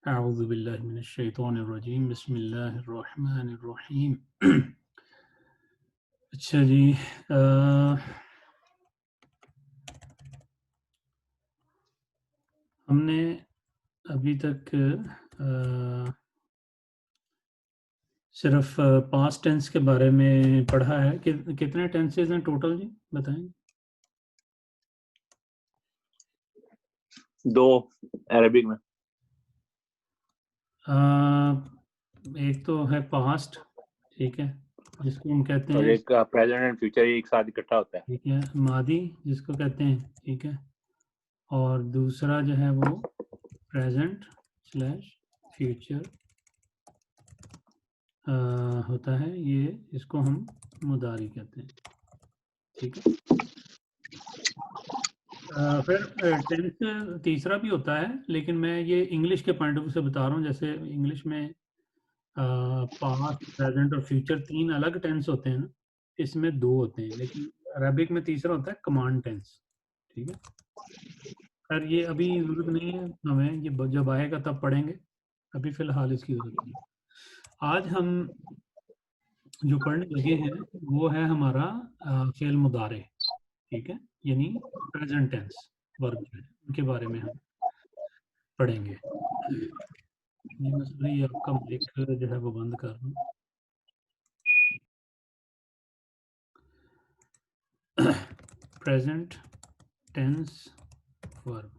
अऊज़ु बिल्लाहि मिनश शैतानिर रजीम बिस्मिल्लाहिर रहमानिर रहीम। अच्छा जी, हमने अभी तक सिर्फ पास्ट टेंस के बारे में पढ़ा है। कितने टेंसेस हैं टोटल जी, बताएं। 2 अरबिक में। एक तो है पास्ट, ठीक है, जिसको हम कहते और हैं, एक प्रेजेंट एंड फ्यूचर एक साथ इकट्ठा होता है। ठीक है, मादी जिसको कहते हैं, ठीक है, और दूसरा जो है वो प्रेजेंट स्लैश फ्यूचर होता है। ये इसको हम मुदारी कहते हैं, ठीक है। फिर टेंस तीसरा भी होता है, लेकिन मैं ये इंग्लिश के पॉइंट ऑफ व्यू से बता रहा हूँ। जैसे इंग्लिश में पास्ट, प्रेजेंट और फ्यूचर 3 अलग टेंस होते हैं ना, इसमें 2 होते हैं, लेकिन अरबिक में तीसरा होता है कमांड टेंस, ठीक है। खैर ये अभी ज़रूरत नहीं है हमें, ये जब आएगा तब पढ़ेंगे, अभी फ़िलहाल इसकी ज़रूरत नहीं। आज हम जो पढ़ने लगे हैं वो है हमारा फ़ेल मुदारे, ठीक है, यानी प्रेजेंट टेंस वर्ब जो है उनके बारे में हम पढ़ेंगे। ये मैं सॉरी आपका माइक जो है वो बंद कर दूँ। प्रेजेंट टेंस वर्ब,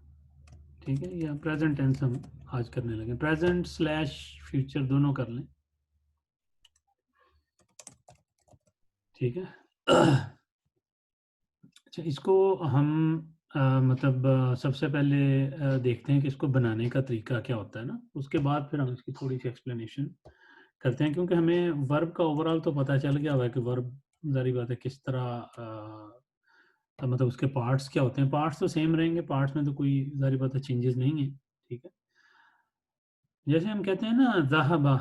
ठीक है, या प्रेजेंट टेंस हम आज करने लगे। प्रेजेंट स्लैश फ्यूचर दोनों कर लें, ठीक है। अच्छा, इसको हम मतलब सबसे पहले देखते हैं कि इसको बनाने का तरीका क्या होता है ना, उसके बाद फिर हम इसकी थोड़ी सी एक्सप्लेनेशन करते हैं, क्योंकि हमें वर्ब का ओवरऑल तो पता चल गया हुआ है कि वर्ब ज़ाहिर बात है किस तरह मतलब उसके पार्ट्स क्या होते हैं। पार्ट्स तो सेम रहेंगे, पार्ट्स में तो कोई ज़ाहिर बात है चेंजेस नहीं है, ठीक है। जैसे हम कहते हैं ना ज़हाबा,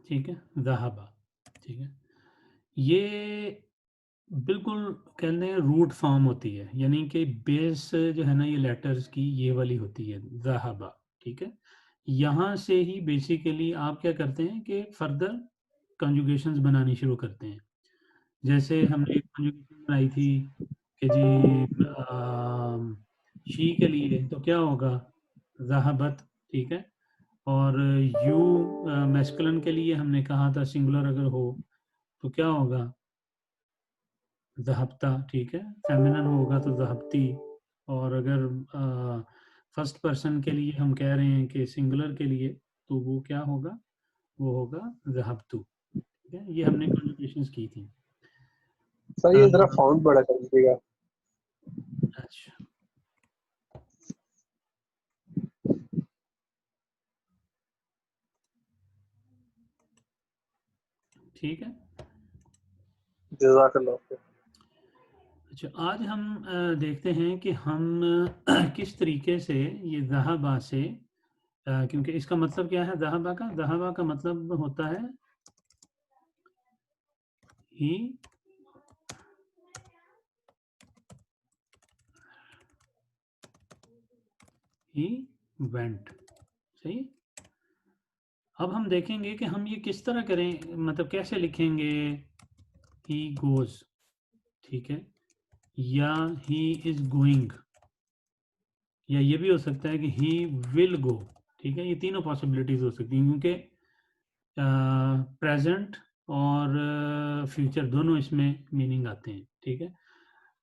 ठीक है, ज़हाबा, ठीक है, ये बिल्कुल कहते हैं रूट फॉर्म होती है, यानी कि बेस जो है ना ये लेटर्स की ये वाली होती है ज़हाबा, ठीक है। यहाँ से ही बेसिकली आप क्या करते हैं कि फर्दर कंजुगेशंस बनानी शुरू करते हैं। जैसे हमने एक कंजुगेशन बनाई थी कि जी शी के लिए तो क्या होगा, ज़हाबत, ठीक है। और यू मैस्कुलिन के लिए हमने कहा था सिंगुलर अगर हो तो क्या होगा, ज़हबता, ठीक है। फेमिनिन होगा तो ज़हबती। और अगर फर्स्ट पर्सन के लिए हम कह रहे हैं कि सिंगुलर के लिए, तो वो क्या होगा, वो होगा ज़हबतु, ठीक है। ये हमने कॉन्वर्सेशंस की थी। सर अ, ये जरा फाउंड बड़ा कर दीजिएगा। अच्छा, ठीक है। जज़ाकल्लाह खैर। अच्छा, आज हम देखते हैं कि हम किस तरीके से ये ज़हाबा से, क्योंकि इसका मतलब क्या है ज़हाबा का, ज़हाबा का मतलब होता है ही ही वेंट, सही। अब हम देखेंगे कि हम ये किस तरह करें, मतलब कैसे लिखेंगे ही गोज, ठीक है, या ही इज गोइंग, या ये भी हो सकता है कि ही विल गो, ठीक है। ये तीनों पॉसिबिलिटीज हो सकती हैं, क्योंकि प्रेजेंट और फ्यूचर दोनों इसमें मीनिंग आते हैं, ठीक है।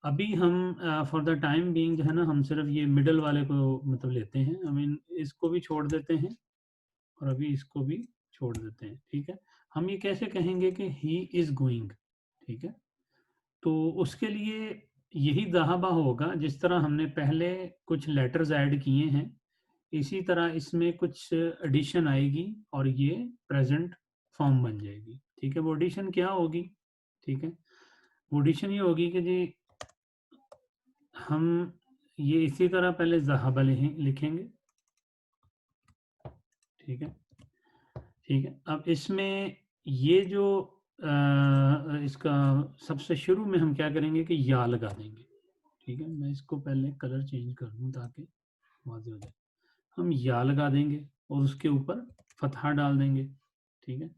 अभी हम फॉर द टाइम बीइंग जो है ना, हम सिर्फ ये मिडल वाले को मतलब लेते हैं, आई मीन इसको भी छोड़ देते हैं और अभी इसको भी छोड़ देते हैं, ठीक है। हम ये कैसे कहेंगे कि ही इज गोइंग, ठीक है। तो उसके लिए यही ज़हाबा होगा, जिस तरह हमने पहले कुछ लेटर्स ऐड किए हैं, इसी तरह इसमें कुछ एडिशन आएगी और ये प्रेजेंट फॉर्म बन जाएगी, ठीक है। वो एडिशन क्या होगी, ठीक है, वो एडिशन ये होगी कि जी हम ये इसी तरह पहले ज़हाबा लिखेंगे, ठीक है, ठीक है। अब इसमें ये जो इसका सबसे शुरू में हम क्या करेंगे कि या लगा देंगे, ठीक है। मैं इसको पहले कलर चेंज कर दूं ताकि वाज़ेह हो जाए। हम या लगा देंगे और उसके ऊपर फतहा डाल देंगे, ठीक है।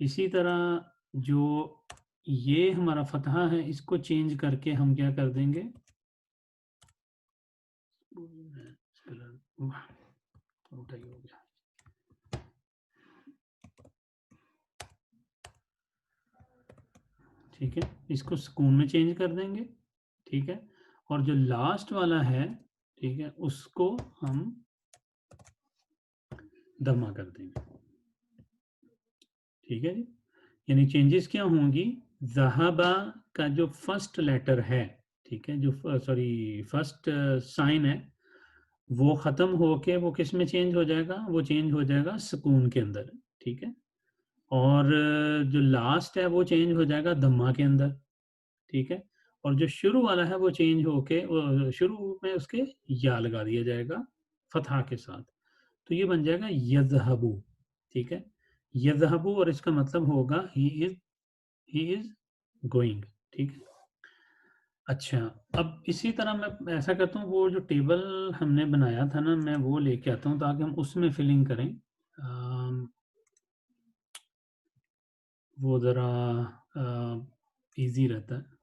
इसी तरह जो ये हमारा फतहा है इसको चेंज करके हम क्या कर देंगे, उठाई हो गया, ठीक है। इसको सुकून में चेंज कर देंगे, ठीक है। और जो लास्ट वाला है, ठीक है, उसको हम दमा कर देंगे, ठीक है जी। यानी चेंजेस क्या होंगी, ज़हाबा का जो फर्स्ट लेटर है, ठीक है, जो फर्स्ट साइन है वो ख़त्म होके वो किस में चेंज हो जाएगा, वो चेंज हो जाएगा सुकून के अंदर, ठीक है। और जो लास्ट है वो चेंज हो जाएगा दम्मा के अंदर, ठीक है। और जो शुरू वाला है वो चेंज होके शुरू में उसके या लगा दिया जाएगा फतहा के साथ, तो ये बन जाएगा यज़हबू, ठीक है। यज़हबू और इसका मतलब होगा ही इज गोइंग, ठीक है। अच्छा, अब इसी तरह मैं ऐसा करता हूँ, वो जो टेबल हमने बनाया था ना, मैं वो लेके आता हूँ ताकि हम उसमें फिलिंग करें। वो ज़रा इजी रहता है।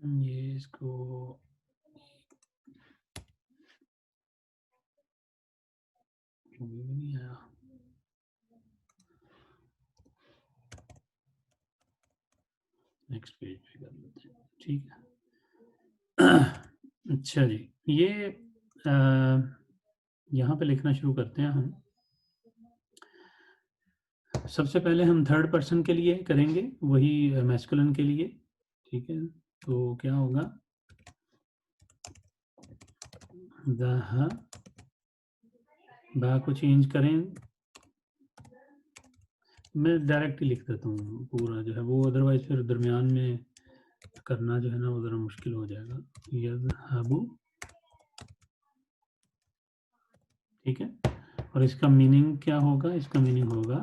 ये इसको भी नहीं आया, नेक्स्ट पेज पे कर लेते हैं, ठीक है। अच्छा जी, ये यहाँ पे लिखना शुरू करते हैं हम। सबसे पहले हम थर्ड पर्सन के लिए करेंगे, वही मैस्कुलिन के लिए, ठीक है। तो क्या होगा, बा को चेंज करें, मैं डायरेक्ट ही लिख देता हूँ पूरा जो है वो, अदरवाइज फिर दरमियान में करना जो है ना वो ज़रा मुश्किल हो जाएगा। यज़हबू, ठीक है। और इसका मीनिंग क्या होगा, इसका मीनिंग होगा,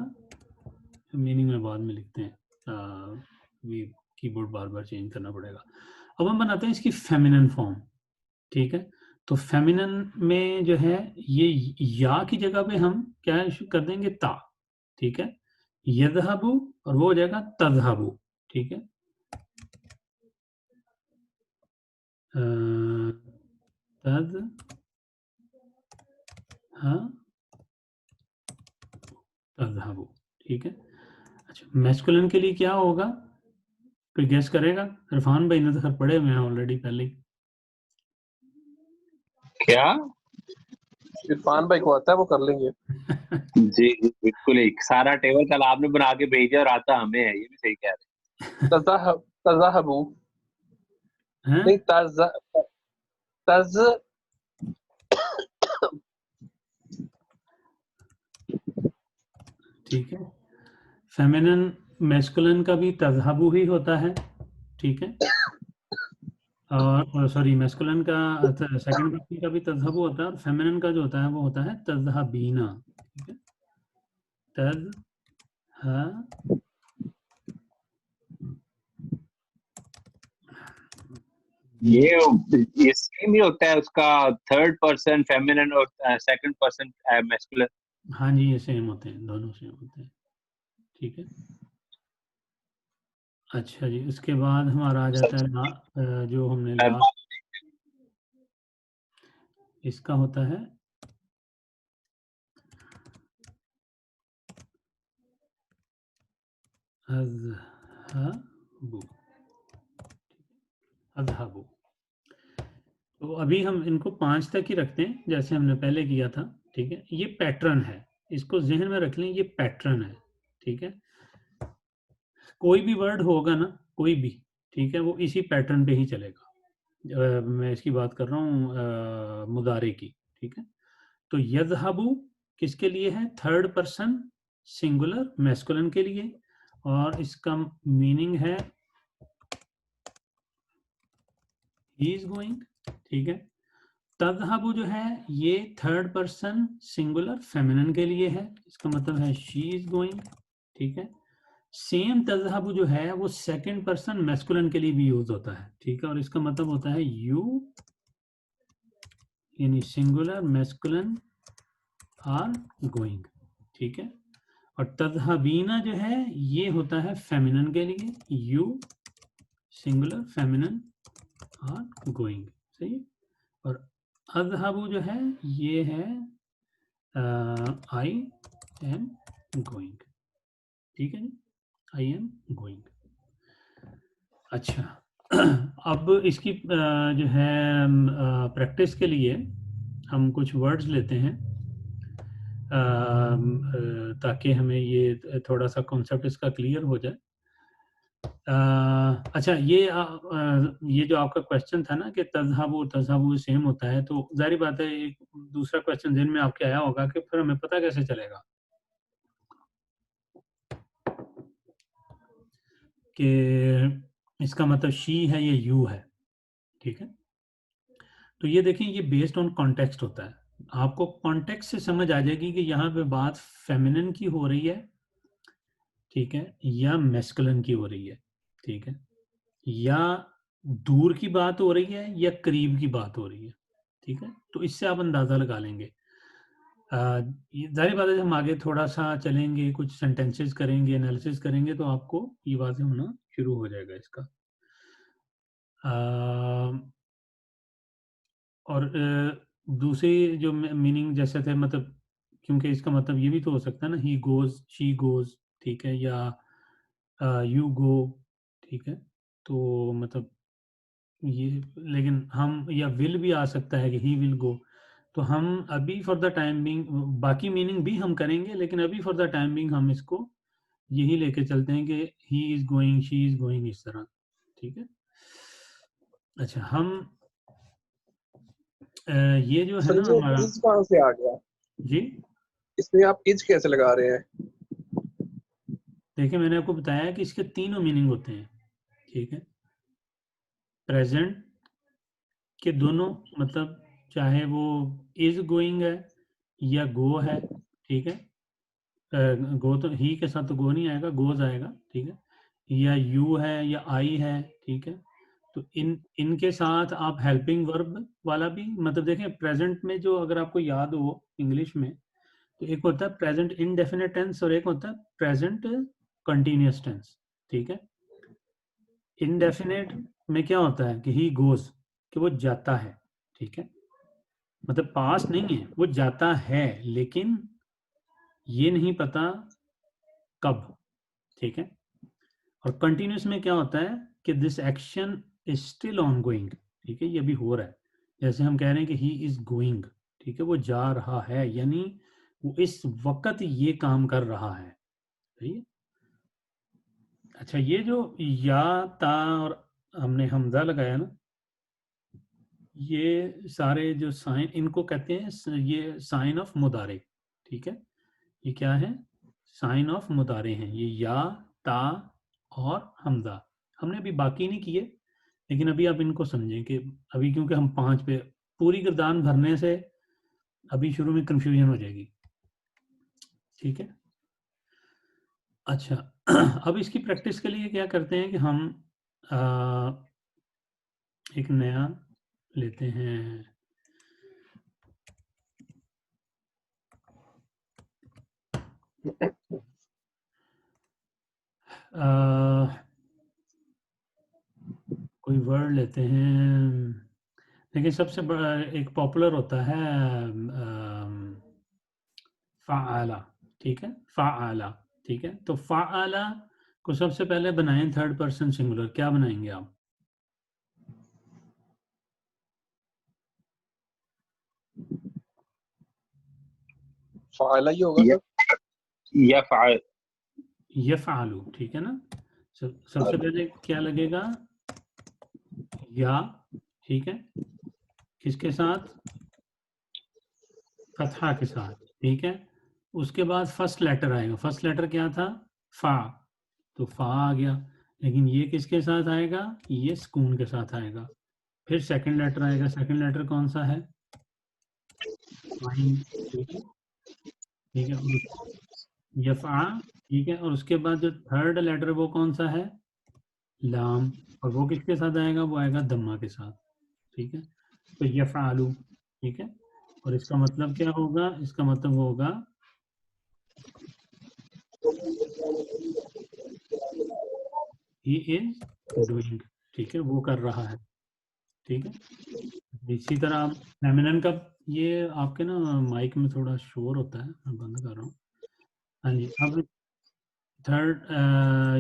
मीनिंग में बाद में लिखते हैं, ये कीबोर्ड बार बार चेंज करना पड़ेगा। अब हम बनाते हैं इसकी फेमिनिन फॉर्म, ठीक है। तो फेमिनिन में जो है ये या की जगह पे हम क्या कर देंगे, ता, ठीक है। यज़हबू और वो हो जाएगा तज़हबू, ठीक है। तज़ तज़हबू, ठीक है। अच्छा, मैस्कुलिन के लिए क्या होगा, कोई गेस करेगा? इरफान भाई ने तो खैर पढ़े हुए हैं ऑलरेडी पहले ही। क्या? इरफान भाई को आता है, वो कर लेंगे। जी बिल्कुल, एक सारा टेबल कल आपने बना के भेजा और आता हमें है, ये भी सही कह रहे तज़हबू हैं? नहीं, तज ठीक है। फेमिनिन मैस्कुलिन का भी तज़हबू ही होता है, ठीक है। और सॉरी, मैस्कुलिन का सेकंड पर्सन का भी तज़हबू होता है, और फेमिनिन का जो होता है वो होता है तज़हबीना, ठीक है। तज़ह ये सेम ही होता है उसका, थर्ड पर्सन फेमिनिन और सेकंड पर्सन मैस्कुलिन। हाँ जी, ये सेम होते हैं, दोनों सेम होते हैं, ठीक है। अच्छा जी, उसके बाद हमारा आ जाता है जो हमने लास्ट, इसका होता है अज़हबू, अज़हबू। तो अभी हम इनको 5 तक ही रखते हैं जैसे हमने पहले किया था, ठीक है। ये पैटर्न है, इसको जहन में रख लें, ये पैटर्न है, ठीक है। कोई भी वर्ड होगा ना, कोई भी, ठीक है, वो इसी पैटर्न पे ही चलेगा। मैं इसकी बात कर रहा हूँ मुदारे की, ठीक है। तो यज़हबू किसके लिए है, थर्ड पर्सन सिंगुलर मैस्कुलिन के लिए, और इसका मीनिंग है ही इज गोइंग, ठीक है। तज़हबु जो है ये थर्ड पर्सन सिंगुलर फेमिनिन के लिए है, इसका मतलब है शी इज गोइंग, ठीक है। सेम तज़हबु जो है वो सेकंड पर्सन मैस्कुलिन के लिए भी यूज होता है, ठीक है, और इसका मतलब होता है यू यानी सिंगुलर मैस्कुलिन आर गोइंग, ठीक है। और तज़हबीना जो है ये होता है फेमिनिन के लिए, you singular feminine are going, सही है। और अज़हबु जो है ये है आई एम गोइंग, ठीक है, आई एम गोइंग। अच्छा अब इसकी जो है प्रैक्टिस के लिए हम कुछ वर्ड्स लेते हैं ताकि हमें ये थोड़ा सा कॉन्सेप्ट इसका क्लियर हो जाए। अच्छा ये जो आपका क्वेश्चन था ना कि तज़हबु सेम होता है, तो जाहिर बात है एक दूसरा क्वेश्चन जिन में आपके आया होगा कि फिर हमें पता कैसे चलेगा कि इसका मतलब शी है या यू है, ठीक है। तो ये देखें ये बेस्ड ऑन कॉन्टेक्स्ट होता है, आपको कॉन्टेक्स्ट से समझ आ जाएगी कि यहाँ पे बात फेमिनिन की हो रही है, ठीक है, या मैस्कुलिन की हो रही है, ठीक है, या दूर की बात हो रही है या करीब की बात हो रही है, ठीक है। तो इससे आप अंदाजा लगा लेंगे। जाहिर बात है हम आगे थोड़ा सा चलेंगे, कुछ सेंटेंसेस करेंगे, एनालिसिस करेंगे, तो आपको ये वाज़ेह होना शुरू हो जाएगा इसका। और दूसरी जो मीनिंग जैसे थे, मतलब क्योंकि इसका मतलब ये भी तो हो सकता है ना, ही गोज शी गोज, ठीक है, या यू गो, ठीक है। तो मतलब ये, लेकिन हम या विल भी आ सकता है कि ही विल गो। तो हम अभी फॉर द टाइम बिंग बाकी मीनिंग भी हम करेंगे, लेकिन अभी फॉर द टाइम बिंग हम इसको यही लेके चलते हैं कि he is going, she is going, इस तरह, ठीक है। अच्छा हम ये जो है सर ना ये हमारा, इज कहाँ से आ गया? जी इसमें आप इज कैसे लगा रहे हैं? देखिए मैंने आपको बताया कि इसके तीनों मीनिंग होते हैं, ठीक है। प्रेजेंट के दोनों, मतलब चाहे वो इज गोइंग है या गो है, ठीक है। गो तो ही के साथ तो गो नहीं आएगा, गोज आएगा, ठीक है, या यू है या आई है, ठीक है। तो इनके साथ आप हेल्पिंग वर्ब वाला भी, मतलब देखें प्रेजेंट में जो अगर आपको याद हो इंग्लिश में, तो एक होता है प्रेजेंट इनडेफिनिट टेंस और एक होता है प्रेजेंट कंटिन्यूअस टेंस, ठीक है। इनडेफिनेट में क्या होता है कि ही गोज, कि वो जाता है, ठीक है, मतलब पास नहीं है, वो जाता है, लेकिन ये नहीं पता कब, ठीक है। और कंटिन्यूस में क्या होता है कि this action is still on going, ठीक है, ये भी हो रहा है। जैसे हम कह रहे हैं कि ही इज गोइंग, ठीक है, वो जा रहा है, यानी वो इस वक्त ये काम कर रहा है, सही है। अच्छा ये जो या ता और हमने हमजा लगाया ना, ये सारे जो साइन इनको कहते हैं ये साइन ऑफ मुदारे, ठीक है। ये क्या है, साइन ऑफ मुदारे हैं ये, या ता और हमजा। हमने अभी बाकी नहीं किए, लेकिन अभी आप इनको समझें कि अभी क्योंकि हम 5 पे पूरी गर्दान भरने से अभी शुरू में कंफ्यूजन हो जाएगी, ठीक है। अच्छा अब इसकी प्रैक्टिस के लिए क्या करते हैं कि हम एक नया लेते हैं, कोई वर्ड लेते हैं। देखिए सबसे बड़ा एक पॉपुलर होता है फ़ाआला, ठीक है, फ़ाआला, ठीक है। तो फ़ाआला को सबसे पहले बनाएं थर्ड पर्सन सिंगुलर, क्या बनाएंगे आप? फाइला ही होगा सर। यफ़अल, यफ़अलु, ठीक है ना। सबसे पहले क्या लगेगा, या, ठीक है, किसके साथ, फतहा के साथ, ठीक है। उसके बाद फर्स्ट लेटर आएगा, फर्स्ट लेटर क्या था, फा, तो फा आ गया। लेकिन ये किसके साथ आएगा, ये सुकून के साथ आएगा, फिर सेकंड लेटर आएगा, सेकंड लेटर कौन सा है? आइन, ठीक है, यफ़आ, ठीक है, और उसके बाद जो थर्ड लेटर वो कौन सा है? लाम, और वो किसके साथ आएगा? वो आएगा दम्मा के साथ, ठीक है। तो यफ़आलु, ठीक है, और इसका मतलब क्या होगा? इसका मतलब होगा ही इज डूइंग, ठीक है, वो कर रहा है, ठीक है। इसी तरह आप फेमिनिन का, ये आपके ना माइक में थोड़ा शोर होता है, मैं बंद कर रहा हूँ। हाँ जी, अब थर्ड,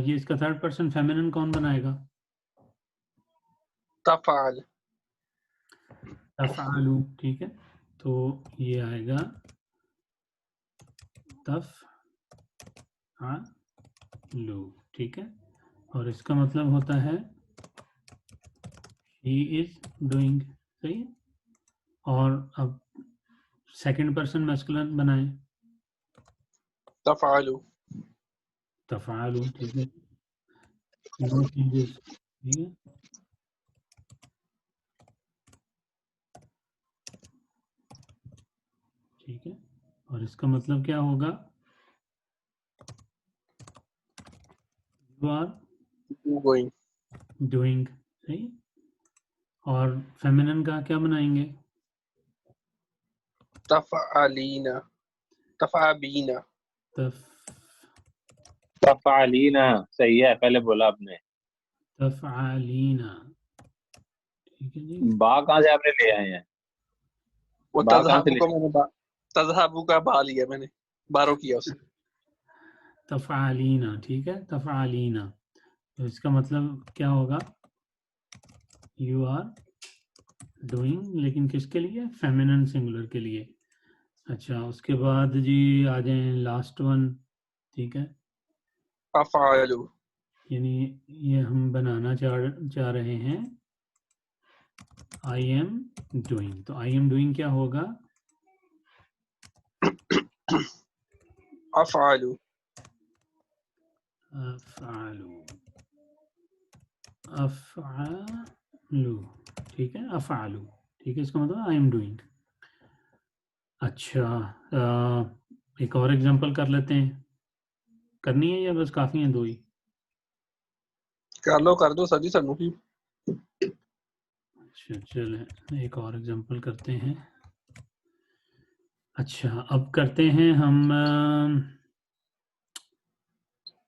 ये इसका थर्ड पर्सन फेमिनिन कौन बनाएगा? तफ़अल, तफ़अलु, ठीक है, तो ये आएगा तफ़अलु, ठीक है, और इसका मतलब होता है ही इज डूइंग, सही है। और अब सेकंड पर्सन मैस्कुलिन बनाएं, तफ़अलु, तफ़अलु, ठीक है, नो चेंजेस, ठीक है, ठीक है, और इसका मतलब क्या होगा? यू आर गोइंग, डूइंग, सही। और फेमिनिन का क्या बनाएंगे? तफ़अलीना, तफ़अबीना, तफ तफ़अलीना, सही है, पहले बोला आपने। तफ़अलीना, ठीक है जी। बा कहाँ से आपने ले आए हैं? वो बा कहाँ से तज़हबु ले? को मैंने तज़हबु का बा लिया मैंने, बारो किया उसे। तफ़अलीना, ठीक है, तफ़अलीना, तो इसका मतलब क्या होगा? यू आर डूइंग, लेकिन किसके लिए? फेमिनिन सिंगुलर के लिए। अच्छा, उसके बाद जी आ जाएं लास्ट वन, ठीक है, अफ़अलु, यानी ये हम बनाना चाह रहे हैं आई एम डूइंग, तो आई एम डूइंग क्या होगा? अफ़अलु, अफ़अलु, अफ़अलु, ठीक है, अफ़अलु, ठीक है, इसका मतलब आई एम डूइंग। अच्छा, एक और एग्जांपल कर लेते हैं, करनी है या बस काफ़ी हैं दो ही? कर दो सर जी सानू ही। अच्छा, चलें एक और एग्जांपल करते हैं। अच्छा, अब करते हैं हम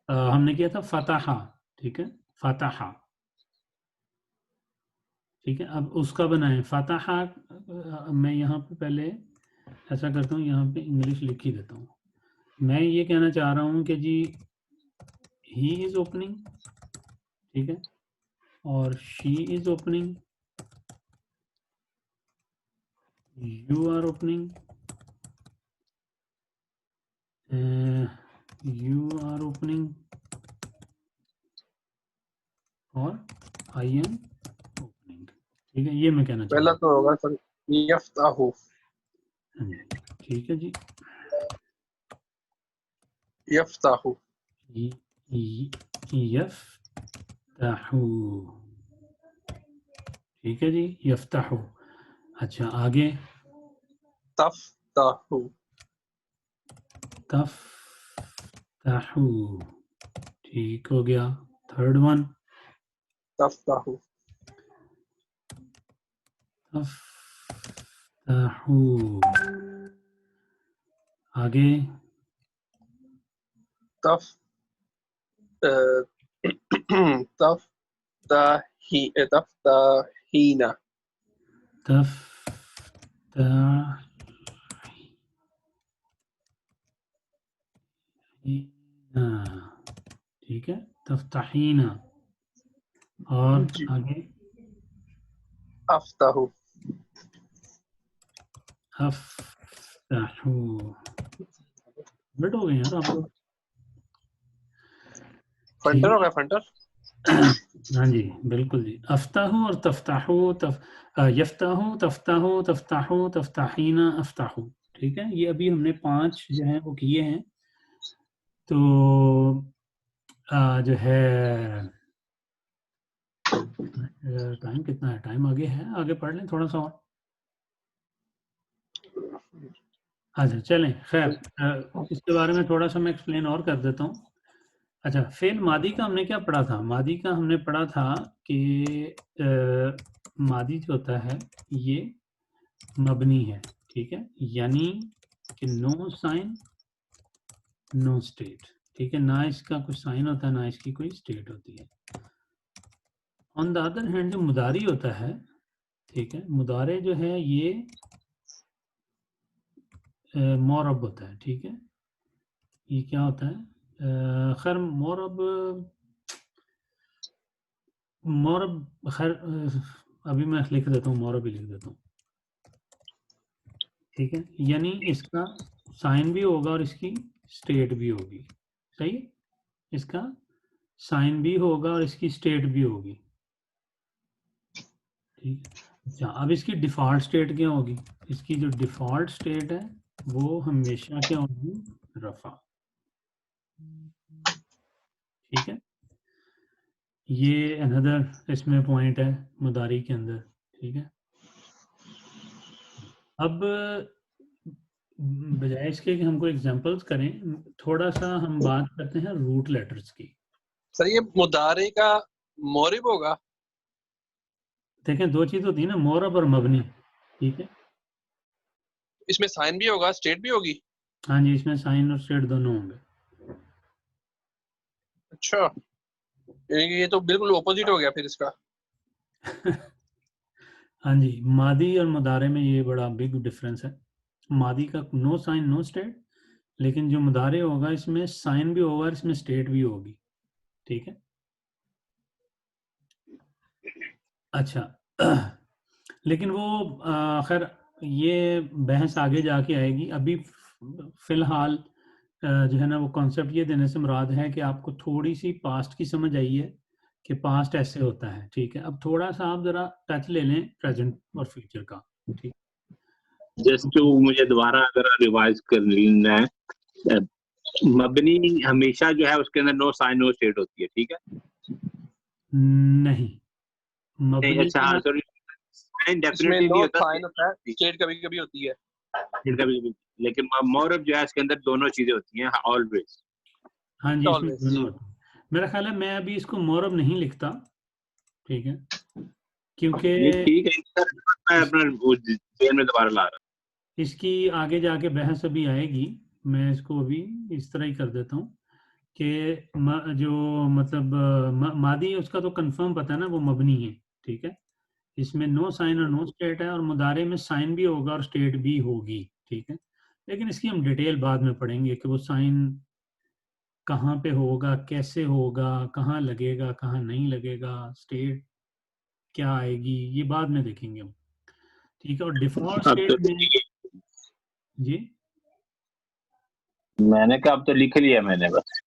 हमने किया था फतहा, ठीक है, फतहा, ठीक है, अब उसका बनाएं फतहा। मैं यहाँ पे पहले ऐसा करता हूँ, यहाँ पे इंग्लिश लिख ही देता हूँ। मैं ये कहना चाह रहा हूँ कि जी ही इज ओपनिंग, ठीक है, और she is opening, you are opening, you are opening, और आई एम ओपनिंग, ठीक है, ये मैं कहना चाह रहा पहला हूँ। तो होगा सर यफ्ताहु, हाँ जी, ठीक है जी, यफ्ताहु, यफ्ताहु, ठीक है जी, यफ्ताहु। अच्छा, आगे तफ्ताहु, तफ्ताहु, ठीक हो गया। थर्ड वन तफ्ताहु, तफ्ताहु, आगे तफ तफ्ताहीना, तफ्ताहीना, ठीक है, तफ्ताहीना, और जी, आगे अफ्ताहु, अफ्ताहु। बट हो गए यार आप तो, फंटर ठीक हो है। गया फंटर। हाँ जी, बिल्कुल जी, अफ्ताहु और तफ्ताहु, यफ्ताहु, तफ्ताहु, तफ्ताहु, तफ्ताहीना, अफ्ताहु, ठीक है, ये अभी हमने 5 जो हैं वो किए हैं। तो जो है टाइम कितना है? टाइम आगे है, आगे पढ़ लें थोड़ा सा और। अच्छा चलें, खैर इसके बारे में थोड़ा सा मैं एक्सप्लेन और कर देता हूँ। अच्छा, फेल मादी का हमने क्या पढ़ा था? मादी का हमने पढ़ा था कि मादी जो होता है ये मबनी है, ठीक है, यानी कि नो साइन नो स्टेट, ठीक है, ना इसका कुछ साइन होता है ना इसकी कोई स्टेट होती है। ऑन द अदर हैंड जो मुदारी होता है, ठीक है, मुदारे जो है ये मोरब होता है, ठीक है, ये क्या होता है? खैर मोरब खैर अभी मैं लिख देता हूँ, मोरब ही लिख देता हूँ, ठीक है, यानी इसका साइन भी होगा और इसकी स्टेट भी होगी, सही, इसका साइन भी होगा और इसकी स्टेट भी होगी, ठीक है। अच्छा, अब इसकी डिफ़ॉल्ट स्टेट क्या होगी? इसकी जो डिफ़ॉल्ट स्टेट है वो हमेशा क्या होगी? रफ़ा, ठीक है। ये अनदर इसमें पॉइंट है मुदारी के अंदर, ठीक है। अब बजाय इसके कि हमको एग्जांपल्स करें, थोड़ा सा हम बात करते हैं रूट लेटर्स की। सर ये मुदारे का मोरिब होगा? देखें, दो चीज होती है ना, मोरब और मबनी, ठीक है। इसमें साइन भी होगा, स्टेट भी होगी? हाँ जी, इसमें साइन और स्टेट दोनों होंगे। अच्छा, ये तो बिल्कुल ऑपोजिट हो गया फिर इसका। हाँ जी, मादी और मुदारे में ये बड़ा बिग डिफरेंस है। मादी का नो साइन नो स्टेट, लेकिन जो मुदारे होगा इसमें साइन भी होगा और इसमें स्टेट भी होगी, ठीक है। अच्छा लेकिन वो खैर ये बहस आगे जाके आएगी। अभी फिलहाल जो है ना वो कॉन्सेप्ट ये देने से मुराद है कि आपको थोड़ी सी पास्ट की समझ आई है कि पास्ट ऐसे होता है, ठीक है। अब थोड़ा सा आप जरा टच ले लें प्रेजेंट और फ्यूचर का, ठीक। जस्ट टू मुझे दोबारा अगर रिवाइज कर लेना है, मबनी हमेशा जो है उसके अंदर नो साइन नो स्टेट होती है, ठीक है। नहीं, नहीं, मबनी अच्छा, हाँ, सॉरी, साइन इसमें डेफिनेटली नहीं नो होता, साइन होता है, स्टेट कभी कभी होती है। लेकिन मोरब जो है इसके अंदर दोनों चीजें होती हैं ऑलवेज। हाँ जी, इसमें ऑलवेज दोनों जी। होते हैं। मेरा ख्याल है मैं अभी इसको मोरब नहीं लिखता, ठीक है, क्योंकि ये ठीक है, मैं अपना जेल में दोबारा ला रहा इसकी आगे जाके बहस अभी आएगी। मैं इसको अभी इस तरह ही कर देता हूँ कि जो मतलब मादी है उसका तो कंफर्म पता है ना, वो मबनी है, ठीक है। इसमें नो साइन और नो स्टेट है, और मुदारे में साइन भी होगा और स्टेट भी होगी, ठीक है। लेकिन इसकी हम डिटेल बाद में पढ़ेंगे कि वो साइन कहाँ पे होगा, कैसे होगा, कहाँ लगेगा, कहाँ नहीं लगेगा, स्टेट क्या आएगी, ये बाद में देखेंगे हम, ठीक है। और डिफॉल्ट हूँ। अब तो स्टेट में जी मैंने कहा अब तो लिख लिया मैंने, बस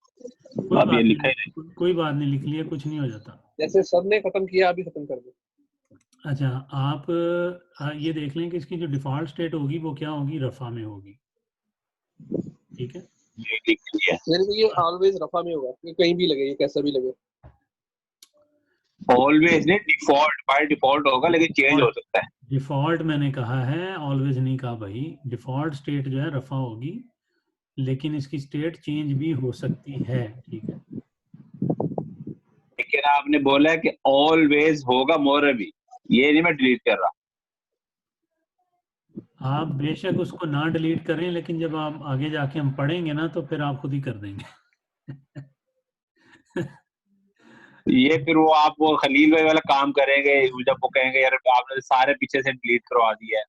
कोई अब ये बात लिखा नहीं, ही नहीं। कोई बात नहीं, लिख लिया, कुछ नहीं हो जाता। जैसे सब ने खत्म किया अभी खत्म कर दो। अच्छा, आप ये देख लें कि इसकी जो डिफ़ॉल्ट स्टेट होगी वो क्या होगी? रफ़ा में होगी, ठीक है। ये लिख लिया। मेरे को ये ऑलवेज रफा में होगा, ये कहीं भी लगे, ये कैसा भी लगे। ऑलवेज नहीं, डिफॉल्ट, बाय डिफॉल्ट होगा, लेकिन चेंज हो सकता है। डिफ़ॉल्ट मैंने कहा है, ऑलवेज नहीं कहा भाई। डिफ़ॉल्ट स्टेट जो है रफ़ा होगी, लेकिन इसकी स्टेट चेंज भी हो सकती है, ठीक है। लेकिन आपने बोला है कि ऑलवेज होगा मोरबी, ये नहीं मैं डिलीट कर रहा। आप बेशक उसको ना डिलीट करें, लेकिन जब आप आगे जाके हम पढ़ेंगे ना तो फिर आप खुद ही कर देंगे ये फिर वो आप वो खलील भाई वाला काम करेंगे, जब वो कहेंगे यार आपने सारे पीछे से डिलीट करवा दिया है,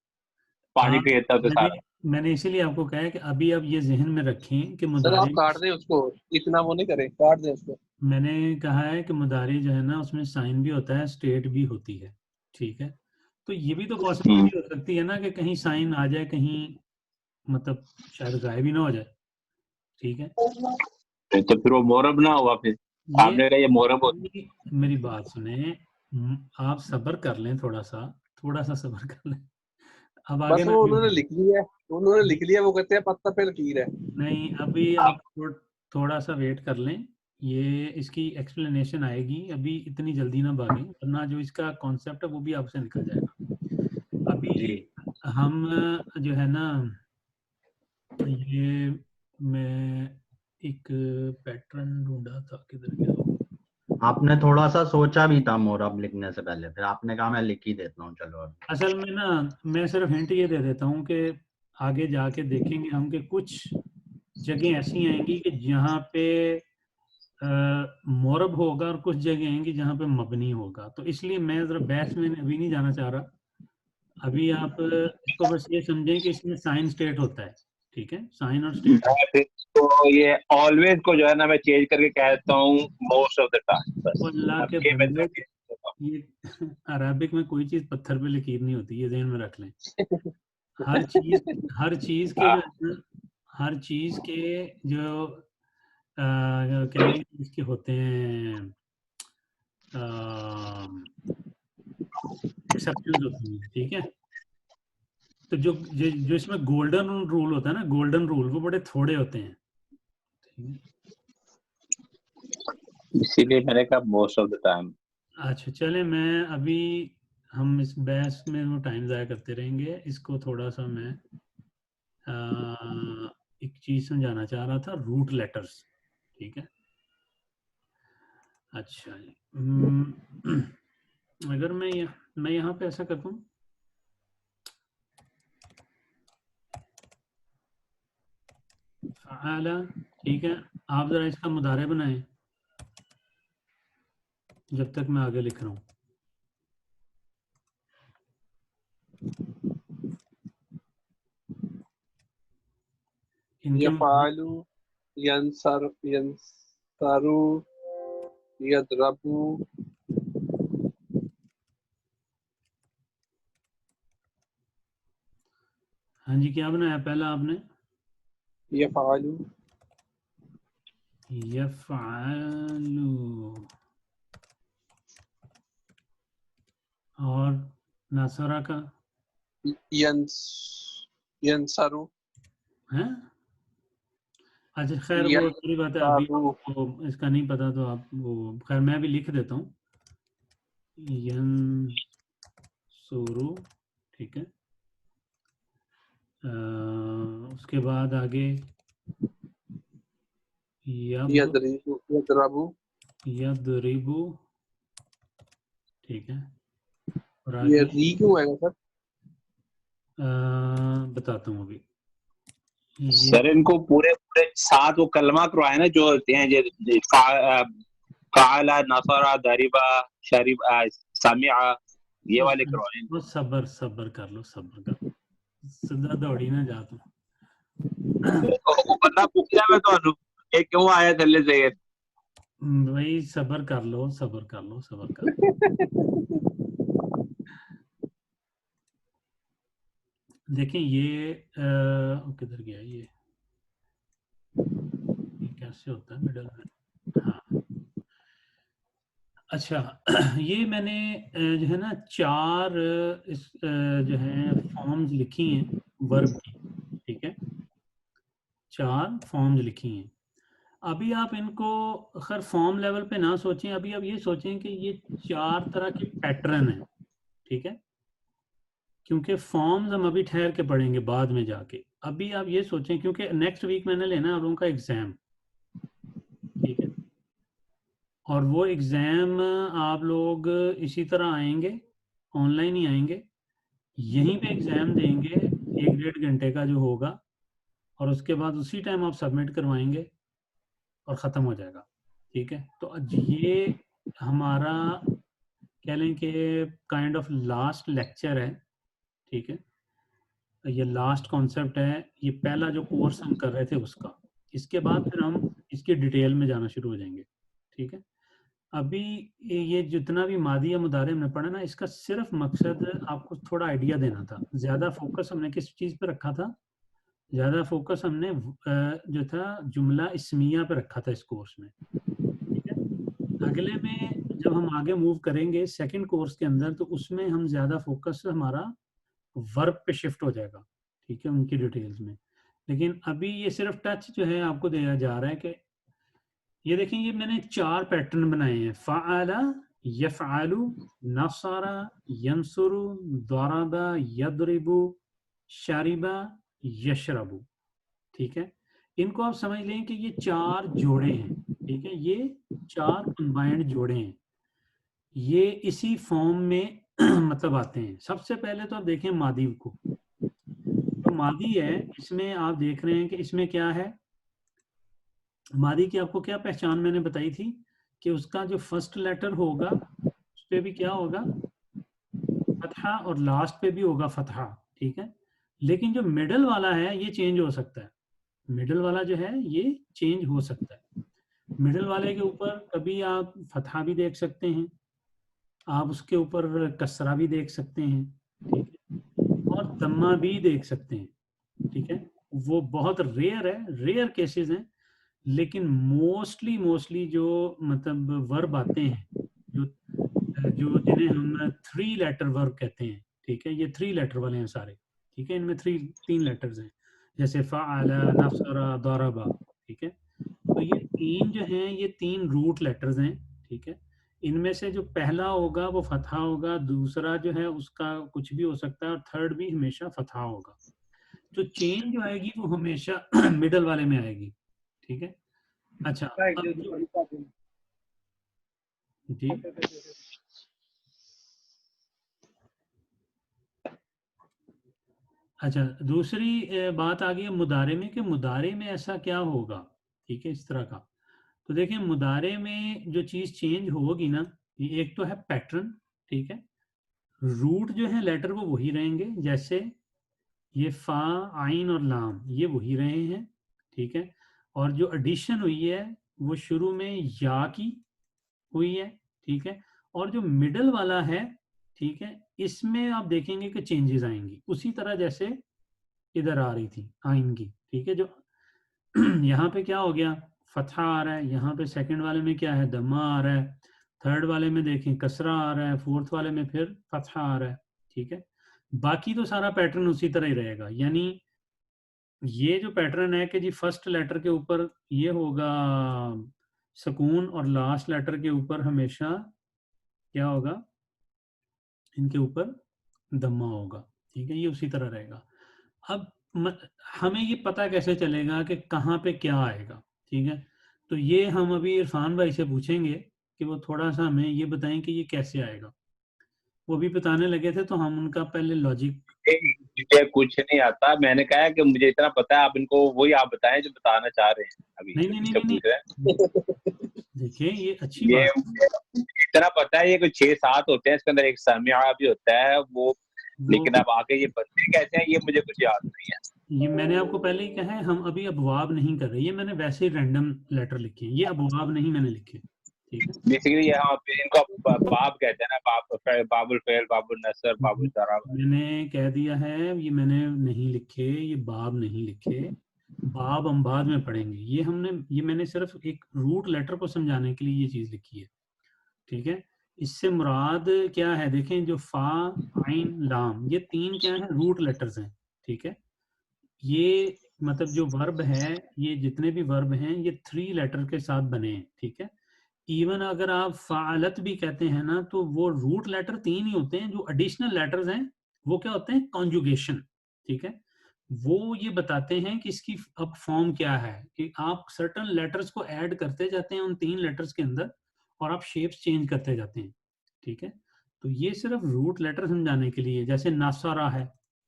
पानी हाँ, फेरता तो मैंने सारा। मैंने इसीलिए आपको कहा है कि अभी आप ये जहन में रखें कि सर आप मुदारे, काट दें उसको, इतना वो नहीं करें, काट दें उसको। मैंने कहा है कि मुदारी जो है ना उसमें साइन भी होता है, स्टेट भी होती है, ठीक है। तो ये भी तो पॉसिबिलिटी हो सकती है ना कि कहीं साइन आ जाए, कहीं मतलब शायद गायब ही ना हो जाए, ठीक है। तो फिर वो मोरब ना हुआ फिर। ये आपने कहा ये मोरब होता मेरी बात सुने, आप सब्र कर लें, थोड़ा सा सब्र कर लें। अब बस आगे मैं वो उन्होंने लिख लिया है, वो कहते हैं पत्थर पे लकीर है। नहीं, अभी है। आप थोड़ा सा वेट कर लें, ये इसकी एक्सप्लेनेशन आएगी, अभी इतनी जल्दी ना भागें वरना जो इसका कॉन्सेप्ट है वो भी आपसे निकल जाएगा। अभी जी हम जो है ना, ये मैं एक पैटर्न ढूंढा था, किधर गया वो? आपने थोड़ा सा सोचा भी था मोरब लिखने से पहले, फिर आपने कहा मैं लिख ही देता हूँ चलो अब। असल में ना मैं सिर्फ हिंट ये दे देता हूँ कि आगे जाके देखेंगे हम कि कुछ जगह ऐसी आएंगी कि जहाँ पे मोरब होगा और कुछ जगह आएंगी जहाँ पे मबनी होगा, तो इसलिए मैं जरा बहस में अभी नहीं जाना चाह रहा। अभी आप इसको बस ये समझें कि इसमें साइन स्टेट होता है, ठीक है, साइन और स्टेट। मैं फिर तो ये ऑलवेज को जो है ना मैं चेंज करके कहता हूँ मोस्ट ऑफ द टाइम, बस वो अल्लाह अब के ये बंदे, मैं change करता हूँ। ये अरबिक में कोई चीज पत्थर पे लकीर नहीं होती, ये ध्यान में रख लें। हर चीज, हर चीज के जो है ना, हर चीज के जो क्या नाम इसके होते हैं, एक्सेप्शंस होती हैं, ठीक है। तो जो इसमें गोल्डन रूल होता है ना, गोल्डन रूल, वो बड़े थोड़े होते हैं, ठीक है। इसीलिए मैंने कहा मोस्ट ऑफ द टाइम। अच्छा चले, मैं अभी, हम इस बहस में वो टाइम ज़ाया करते रहेंगे, इसको थोड़ा सा मैं एक चीज़ समझाना चाह रहा था, रूट लेटर्स, ठीक है। अच्छा जी, अगर मैं यहाँ पे ऐसा कर दूँ, फ़अला, ठीक है, आप ज़रा इसका मुदारे बनाएं जब तक मैं आगे लिख रहा हूँ। इनके यफ़ालु, यंसरु, यदरबु, हाँ जी, क्या बनाया पहला आपने? यफ़ालु, यफ़अलु, और नसरा का यंसरु, है। अच्छा खैर वो दूसरी बात है, अभी यंसरु, तो इसका नहीं पता तो आप वो, खैर मैं भी लिख देता हूँ, यंसुरु, ठीक है। उसके बाद आगे यदरबु, यदरिबु, ठीक है, और ये आगे री क्यों आएगा सर? बताता हूँ अभी। ये सर इनको पूरे पूरे 7 वो कलमा करवाए ना जो होते हैं, काला, नसरा, दरिबा, शरीबा, समिआ, ये वाले करवाए। वो सब्र सब्र कर लो, सब्र कर लो, सीधा दौड़ी ना जा तू। ਉਹ ਬੰਦਾ ਪੁੱਛਿਆ ਮੈਂ ਤੁਹਾਨੂੰ ਇਹ ਕਿਉਂ ਆਇਆ ਥੱਲੇ ਜ਼ਹਿਰ। भाई सब्र कर लो, सब्र कर लो, सब्र कर लो। देखें ये किधर गया ये कैसे होता है मिडल में, हाँ अच्छा। ये मैंने जो है ना 4 इस जो है फॉर्म्स लिखी हैं वर्ब की, ठीक है, 4 फॉर्म्स लिखी हैं। अभी आप इनको खैर फॉर्म लेवल पे ना सोचें, अभी आप ये सोचें कि ये 4 तरह के पैटर्न हैं, ठीक है, क्योंकि फॉर्म्स हम अभी ठहर के पढ़ेंगे बाद में जाके। अभी आप ये सोचें, क्योंकि नेक्स्ट वीक मैंने लेना है आप लोगों का एग्ज़ाम, ठीक है, और वो एग्ज़ाम आप लोग इसी तरह आएंगे, ऑनलाइन ही आएंगे, यहीं पे एग्ज़ाम देंगे 1-1.5 घंटे का जो होगा, और उसके बाद उसी टाइम आप सबमिट करवाएंगे और ख़त्म हो जाएगा, ठीक है। तो आज ये हमारा कह लें कि काइंड ऑफ लास्ट लेक्चर है, ठीक है, ये लास्ट कॉन्सेप्ट है, ये पहला जो कोर्स हम कर रहे थे उसका। इसके बाद फिर हम इसकी डिटेल में जाना शुरू हो जाएंगे, ठीक है। अभी ये जितना भी मादी या मुदारे हमने पढ़ा ना, इसका सिर्फ मकसद आपको थोड़ा आइडिया देना था। ज़्यादा फोकस हमने किस चीज़ पे रखा था? ज़्यादा फोकस हमने जो था जुमला इस्मिया पे रखा था इस कोर्स में, ठीक है। अगले में जब हम आगे मूव करेंगे सेकंड कोर्स के अंदर, तो उसमें हम ज़्यादा फोकस हमारा वर्ब पे शिफ्ट हो जाएगा, ठीक है, उनकी डिटेल्स में। लेकिन अभी ये सिर्फ टच जो है आपको दिया जा रहा है कि ये देखें, ये मैंने 4 पैटर्न बनाए हैं। फ़अला, यफ़अलु, नसरा, यंसुरु, ज़रबा, यद्रिबु, शरिबा, यशरबु। ठीक है, इनको आप समझ लें कि ये 4 जोड़े हैं। ठीक है, ये 4 कंबाइंड जोड़े हैं, ये इसी फॉर्म में मतलब आते हैं। सबसे पहले तो आप देखें मादी को, तो मादी है, इसमें आप देख रहे हैं कि इसमें क्या है। मादी की आपको क्या पहचान मैंने बताई थी कि उसका जो फर्स्ट लेटर होगा उस पे भी क्या होगा, फतहा, और लास्ट पे भी होगा फतहा। ठीक है, लेकिन जो मिडल वाला है ये चेंज हो सकता है। मिडल वाला जो है ये चेंज हो सकता है। मिडल वाले के ऊपर कभी आप फतहा भी देख सकते हैं, आप उसके ऊपर कसरा भी देख सकते हैं। ठीक है, और दम्मा भी देख सकते हैं। ठीक है, वो बहुत रेयर है, रेयर केसेस हैं, लेकिन मोस्टली जो मतलब वर्ब आते हैं, जो जो जिन्हें हम 3 लेटर वर्ब कहते हैं। ठीक है, ये 3 लेटर वाले हैं सारे। ठीक है, इनमें 3 लेटर्स हैं, जैसे फ़अला, नसरा, ज़रबा। ठीक है, तो ये 3 जो हैं ये 3 रूट लेटर्स हैं। ठीक है, इनमें से जो पहला होगा वो फतहा होगा, दूसरा जो है उसका कुछ भी हो सकता है, और थर्ड भी हमेशा फतहा होगा। तो चेंज जो आएगी वो हमेशा मिडल वाले में आएगी। ठीक है, अच्छा, अब जी, अच्छा, दूसरी बात आ गई है मुदारे में, कि मुदारे में ऐसा क्या होगा। ठीक है, इस तरह का। तो देखिए, मुदारे में जो चीज़ चेंज होगी ना, ये एक तो है पैटर्न। ठीक है, रूट जो है लेटर वो वही रहेंगे, जैसे ये फा, आइन और लाम ये वही रहे हैं। ठीक है, और जो एडिशन हुई है वो शुरू में या की हुई है। ठीक है, और जो मिडल वाला है, ठीक है, इसमें आप देखेंगे कि चेंजेस आएंगी उसी तरह जैसे इधर आ रही थी आइन की। ठीक है, जो यहाँ पे क्या हो गया, फतहा आ रहा है, यहाँ पे सेकंड वाले में क्या है, दम्मा आ रहा है, थर्ड वाले में देखें कसरा आ रहा है, फोर्थ वाले में फिर फतहा आ रहा है। ठीक है, बाकी तो सारा पैटर्न उसी तरह ही रहेगा। यानी ये जो पैटर्न है कि जी फर्स्ट लेटर के ऊपर ये होगा सुकून, और लास्ट लेटर के ऊपर हमेशा क्या होगा, इनके ऊपर दम्मा होगा। ठीक है, ये उसी तरह रहेगा। अब हमें ये पता कैसे चलेगा कि कहाँ पे क्या आएगा। ठीक है, तो ये हम अभी इरफान भाई से पूछेंगे कि वो थोड़ा सा हमें ये बताएं कि ये कैसे आएगा। वो भी बताने लगे थे, तो हम उनका पहले लॉजिक। मुझे कुछ नहीं आता, मैंने कहा है कि मुझे इतना पता है, आप इनको वही आप बताएं जो बताना चाह रहे हैं अभी, नहीं जो नहीं नहीं मुझसे नहीं पूछ रहे हैं। नहीं, देखिए ये अच्छी ये बात है। इतना पता है, ये कुछ 6-7 होते हैं, इसके अंदर एक सामिया भी होता है वो, वो लेकिन अब आगे ये बनते कैसे हैं ये मुझे कुछ याद नहीं है। ये मैंने आपको पहले ही कहा है, हम अभी अबवाब नहीं कर रहे, ये मैंने वैसे ही रैंडम लेटर लिखे हैं, ये अबवाब नहीं मैंने लिखे। ठीक है, बेसिकली यहाँ पे इनको बाब कहते हैं ना, बाबुल फेल, बाबुल नसर, बाबुल दराब। मैंने कह दिया है, ये मैंने नहीं लिखे, ये बाब नहीं लिखे, बाब हम बाद में पढ़ेंगे। ये मैंने सिर्फ एक रूट लेटर को समझाने के लिए ये चीज़ लिखी है। ठीक है, इससे मुराद क्या है, देखें, जो फा, आइन, लाम ये 3 क्या है, रूट लेटर्स हैं। ठीक है, ये मतलब जो वर्ब है, ये जितने भी वर्ब हैं ये 3 लेटर के साथ बने हैं। ठीक है, इवन अगर आप फ़ालत भी कहते हैं ना, तो वो रूट लेटर 3 ही होते हैं, जो एडिशनल लेटर्स हैं वो क्या होते हैं, कॉन्जुगेशन। ठीक है, वो ये बताते हैं कि इसकी अब फॉर्म क्या है, कि आप सर्टन लेटर्स को ऐड करते जाते हैं उन 3 लेटर्स के अंदर, और आप शेप्स चेंज करते जाते हैं। ठीक है, तो ये सिर्फ रूट लेटर समझाने के लिए, जैसे नासारा है।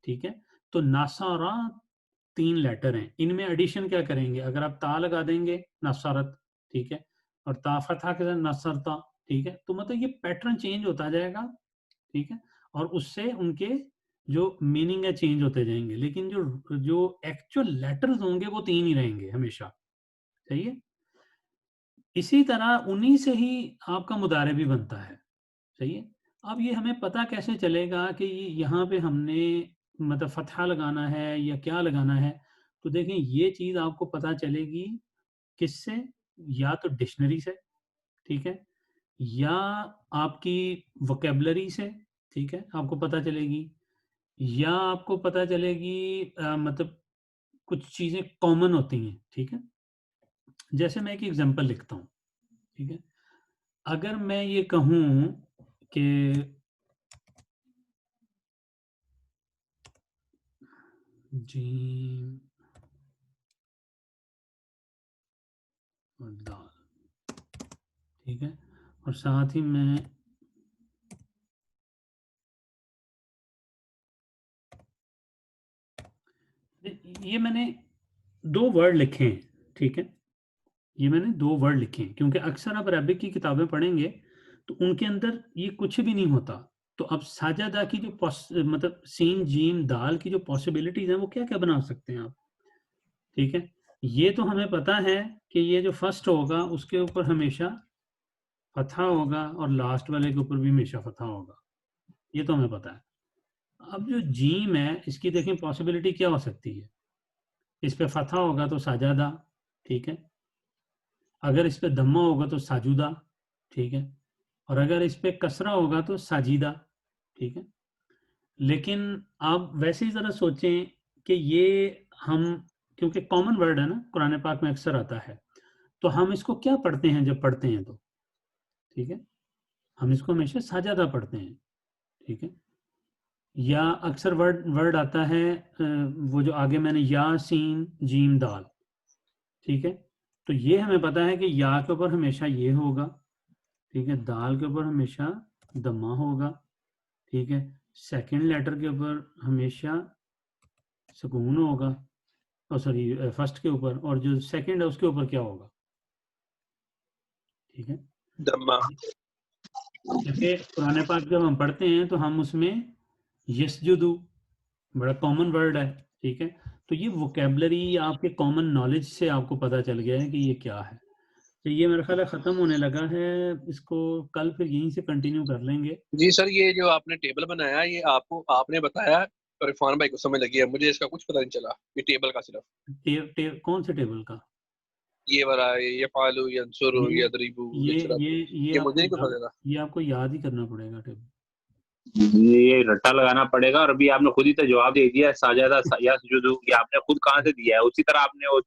ठीक है, तो नासारा 3 लेटर हैं, इनमें एडिशन क्या करेंगे, अगर आप ता लगा देंगे नसरत। ठीक है, और ता फतहा के साथ नसरता। ठीक है, तो मतलब ये पैटर्न चेंज होता जाएगा। ठीक है, और उससे उनके जो मीनिंग है चेंज होते जाएंगे, लेकिन जो जो एक्चुअल लेटर्स होंगे वो 3 ही रहेंगे हमेशा। सही है, इसी तरह उन्हीं से ही आपका मुदारे भी बनता है। सही है, अब ये हमें पता कैसे चलेगा कि यहाँ पे हमने मतलब फतहा लगाना है या क्या लगाना है। तो देखें, ये चीज़ आपको पता चलेगी किससे, या तो डिक्शनरी से। ठीक है, या आपकी वोकेबलरी से। ठीक है, आपको पता चलेगी, या आपको पता चलेगी मतलब कुछ चीज़ें कॉमन होती हैं। ठीक है, जैसे मैं एक एग्जांपल लिखता हूँ, ठीक है। अगर मैं ये कहूँ कि जीम और दाल, ठीक है, और साथ ही मैं ये मैंने 2 वर्ड लिखे हैं, ठीक है। ये मैंने 2 वर्ड लिखे हैं क्योंकि अक्सर आप अरबिक की किताबें पढ़ेंगे तो उनके अंदर ये कुछ भी नहीं होता। तो अब साजादा की जो मतलब सीन जीम दाल की जो पॉसिबिलिटीज हैं वो क्या-क्या बना सकते हैं आप, ठीक है। ये तो हमें पता है कि ये जो फर्स्ट होगा उसके ऊपर हमेशा फतहा होगा और लास्ट वाले के ऊपर भी हमेशा फतहा होगा, ये तो हमें पता है। अब जो जीम है इसकी देखें पॉसिबिलिटी क्या हो सकती है। इस पे फतहा होगा तो साजादा, ठीक है। अगर इस पे दम्मा होगा तो साजुदा, ठीक है। और अगर इस पे कसरा होगा तो साजीदा, ठीक है। लेकिन आप वैसे ही ज़रा सोचें कि ये हम, क्योंकि कॉमन वर्ड है ना, कुरान पाक में अक्सर आता है, तो हम इसको क्या पढ़ते हैं जब पढ़ते हैं तो, ठीक है, हम इसको हमेशा साजादा पढ़ते हैं, ठीक है। या अक्सर वर्ड वर्ड आता है वो जो आगे मैंने या सीन जीम दाल, ठीक है। तो ये हमें पता है कि या के ऊपर हमेशा ये होगा, ठीक है, दाल के ऊपर हमेशा दम्मा होगा, ठीक है। सेकंड लेटर के ऊपर हमेशा सुकून होगा, और सॉरी फर्स्ट के ऊपर, और जो सेकंड है उसके ऊपर क्या होगा, ठीक है। दम्मा। क्योंकि कुरान पाक जब हम पढ़ते हैं तो हम उसमें यस्जुदू बड़ा कॉमन वर्ड है, ठीक है। तो ये वोकेबलरी आपके कॉमन नॉलेज से आपको पता चल गया है कि ये क्या है। तो ये मेरा ख्याल है ख़त्म होने लगा है, इसको कल फिर यहीं से कंटिन्यू कर लेंगे। जी सर, ये जो आपने टेबल बनाया ये आपने बताया और इरफान भाई को समझ लगी है, मुझे इसका कुछ पता नहीं चला, ये टेबल का सिर्फ। कौन से टेबल का? ये वाला ये फालू यंसुरु ये यदरिबु ये यजरबु, ये ये मुझे आपको नहीं पता चला। ये आपको याद ही करना पड़ेगा टेबल। ये रट्टा लगाना पड़ेगा। और अभी आपने खुद ही तो जवाब दे दिया, साजादा या सुजुदू, ये आपने खुद कहाँ से दिया है, उसी तरह आपने वो